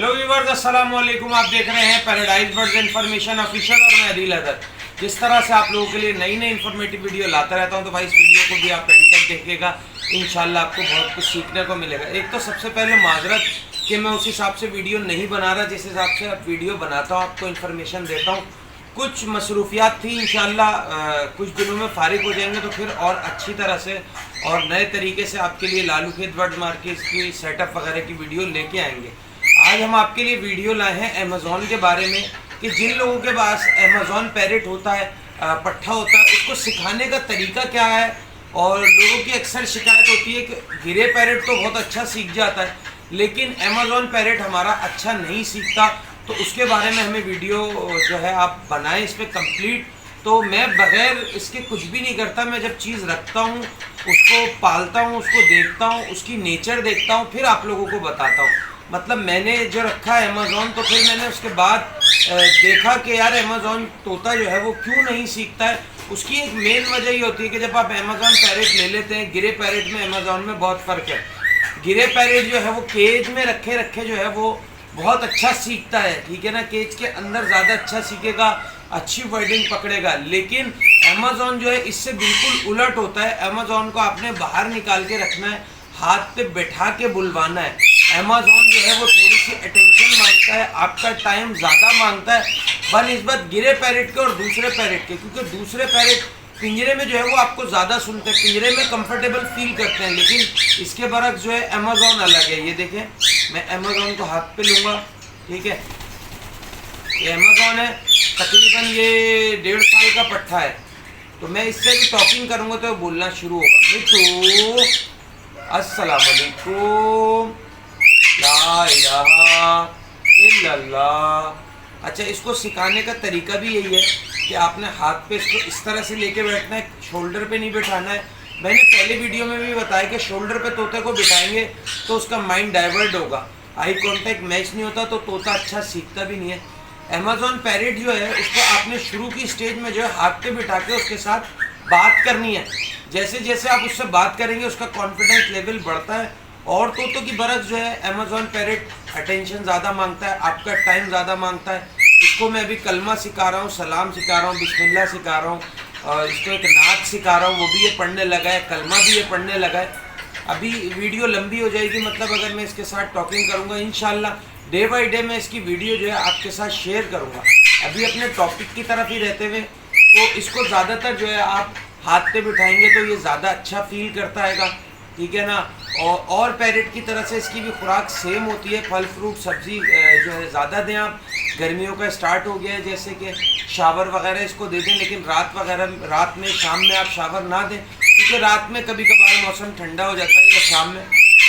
Hello viewers, अस्सलाम वालेकुम। आप देख रहे हैं पैराडाइज बर्ड्स इन्फॉर्मेशन ऑफिशियल और मैं अदील अदर। जिस तरह से आप लोगों के लिए नई नई इन्फॉर्मेटिव वीडियो लाता रहता हूं, तो भाई इस वीडियो को भी आप एंड तक देखिएगा। इंशाल्लाह आपको बहुत कुछ सीखने को मिलेगा। एक तो सबसे पहले माजरत कि मैं उस हिसाब से वीडियो नहीं बना रहा जिस हिसाब से अब वीडियो बनाता हूँ, आपको इन्फॉर्मेशन देता हूँ। कुछ मसरूफियात थी, इंशाल्लाह कुछ दिनों में फ़ारिग हो जाएंगे तो फिर और अच्छी तरह से और नए तरीके से आपके लिए लालू खेत बर्ड मार्केट की सेटअप वगैरह की वीडियो लेके आएंगे। आज हम आपके लिए वीडियो लाए हैं अमेज़ॉन के बारे में कि जिन लोगों के पास अमेज़ॉन पैरेट होता है, पट्ठा होता है, उसको सिखाने का तरीका क्या है। और लोगों की अक्सर शिकायत होती है कि गिरे पैरेट तो बहुत अच्छा सीख जाता है, लेकिन अमेज़ॉन पैरेट हमारा अच्छा नहीं सीखता। तो उसके बारे में हमें वीडियो जो है आप बनाएं इस पर कंप्लीट। तो मैं बग़ैर इसके कुछ भी नहीं करता। मैं जब चीज़ रखता हूँ, उसको पालता हूँ, उसको देखता हूँ, उसकी नेचर देखता हूँ, फिर आप लोगों को बताता हूँ। मतलब मैंने जो रखा है अमेज़ॉन, तो फिर मैंने उसके बाद देखा कि यार अमेज़ॉन तोता जो है वो क्यों नहीं सीखता है। उसकी एक मेन वजह ये होती है कि जब आप अमेज़ॉन पैरेट ले लेते हैं, गिरे पैरेट में अमेज़ॉन में बहुत फ़र्क है। गिरे पैरेट जो है वो केज में रखे रखे जो है वो बहुत अच्छा सीखता है, ठीक है ना। केज के अंदर ज़्यादा अच्छा सीखेगा, अच्छी वर्डिंग पकड़ेगा। लेकिन अमेज़ॉन जो है इससे बिल्कुल उलट होता है। अमेज़ॉन को आपने बाहर निकाल के रखना है, हाथ पे बैठा के बुलवाना है। अमेज़ॉन जो है वो थोड़ी सी अटेंशन मांगता है, आपका टाइम ज़्यादा मांगता है बनस्बत गिरे पैरेट के और दूसरे पैरेट के। क्योंकि दूसरे पैरेट पिंजरे में जो है वो आपको ज़्यादा सुनते हैं, पिंजरे में कंफर्टेबल फील करते हैं, लेकिन इसके बरक्स जो है अमेज़ॉन अलग है। ये देखें, मैं अमेज़ॉन को हाथ पे लूँगा, ठीक है। ये अमेज़ॉन है, तकरीबन ये 1.5 साल का पट्ठा है। तो मैं इससे भी टॉकिंग करूँगा तो बोलना शुरू होगा। मिट्टू, अस्सलाम वालेकुम, ला इलाहा इल्लल्लाह। अच्छा, इसको सिखाने का तरीका भी यही है कि आपने हाथ पे इसको इस तरह से लेके बैठना है, शोल्डर पे नहीं बैठाना है। मैंने पहले वीडियो में भी बताया कि शोल्डर पे तोते को बिठाएंगे तो उसका माइंड डाइवर्ट होगा, आई कांटेक्ट मैच नहीं होता, तो तोता अच्छा सीखता भी नहीं है। अमेज़ॉन पैरेट जो है उसको आपने शुरू की स्टेज में जो है हाथ पे बिठा के उसके साथ बात करनी है। जैसे जैसे आप उससे बात करेंगे उसका कॉन्फिडेंस लेवल बढ़ता है। और तोतों की बरस जो है अमेज़ॉन पैरेट अटेंशन ज़्यादा मांगता है, आपका टाइम ज़्यादा मांगता है। इसको मैं अभी कलमा सिखा रहा हूँ, सलाम सिखा रहा हूँ, बिस्मिल्लाह सिखा रहा हूँ, और इसको एक नात सिखा रहा हूँ, वो भी ये पढ़ने लगा है, कलमा भी ये पढ़ने लगा है। अभी वीडियो लंबी हो जाएगी, मतलब अगर मैं इसके साथ टॉकिंग करूँगा इंशाल्लाह डे बाई डे मैं इसकी वीडियो जो है आपके साथ शेयर करूँगा। अभी अपने टॉपिक की तरफ ही रहते हुए, तो इसको ज़्यादातर जो है आप हाथ पे बिठाएंगे तो ये ज़्यादा अच्छा फील करता है, ठीक है ना। और पैरेट की तरह से इसकी भी खुराक सेम होती है, फल फ्रूट सब्ज़ी जो है ज़्यादा दें आप। गर्मियों का स्टार्ट हो गया है, जैसे कि शावर वगैरह इसको दे दें, लेकिन रात में शाम में आप शावर ना दें, क्योंकि रात में कभी कभार मौसम ठंडा हो जाता है, या शाम में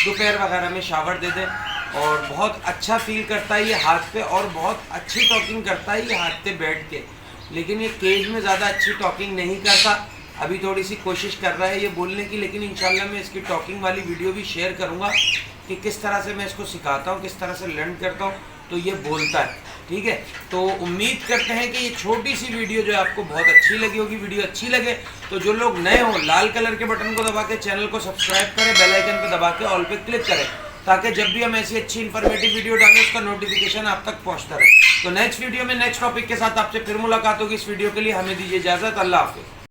दोपहर वगैरह में शावर दे दें। और बहुत अच्छा फील करता है ये हाथ पे, और बहुत अच्छी टॉकिंग करता है ये हाथ पे बैठ के। लेकिन ये केज में ज़्यादा अच्छी टॉकिंग नहीं करता। अभी थोड़ी सी कोशिश कर रहा है ये बोलने की, लेकिन इंशाल्लाह मैं इसकी टॉकिंग वाली वीडियो भी शेयर करूंगा कि किस तरह से मैं इसको सिखाता हूँ, किस तरह से लर्न करता हूँ, तो ये बोलता है, ठीक है। तो उम्मीद करते हैं कि ये छोटी सी वीडियो जो है आपको बहुत अच्छी लगी होगी। वीडियो अच्छी लगे तो जो लोग नए हों, लाल कलर के बटन को दबा के चैनल को सब्सक्राइब करें, बेल आइकन पर दबा के ऑल पे क्लिक करें, ताकि जब भी हम ऐसी अच्छी इन्फॉर्मेटिव वीडियो डालें उसका नोटिफिकेशन आप तक पहुँचता रहे। तो नेक्स्ट वीडियो में नेक्स्ट टॉपिक के साथ आपसे फिर मुलाकात होगी। इस वीडियो के लिए हमें दीजिए इजाज़त। अल्लाह हाफ़िज़।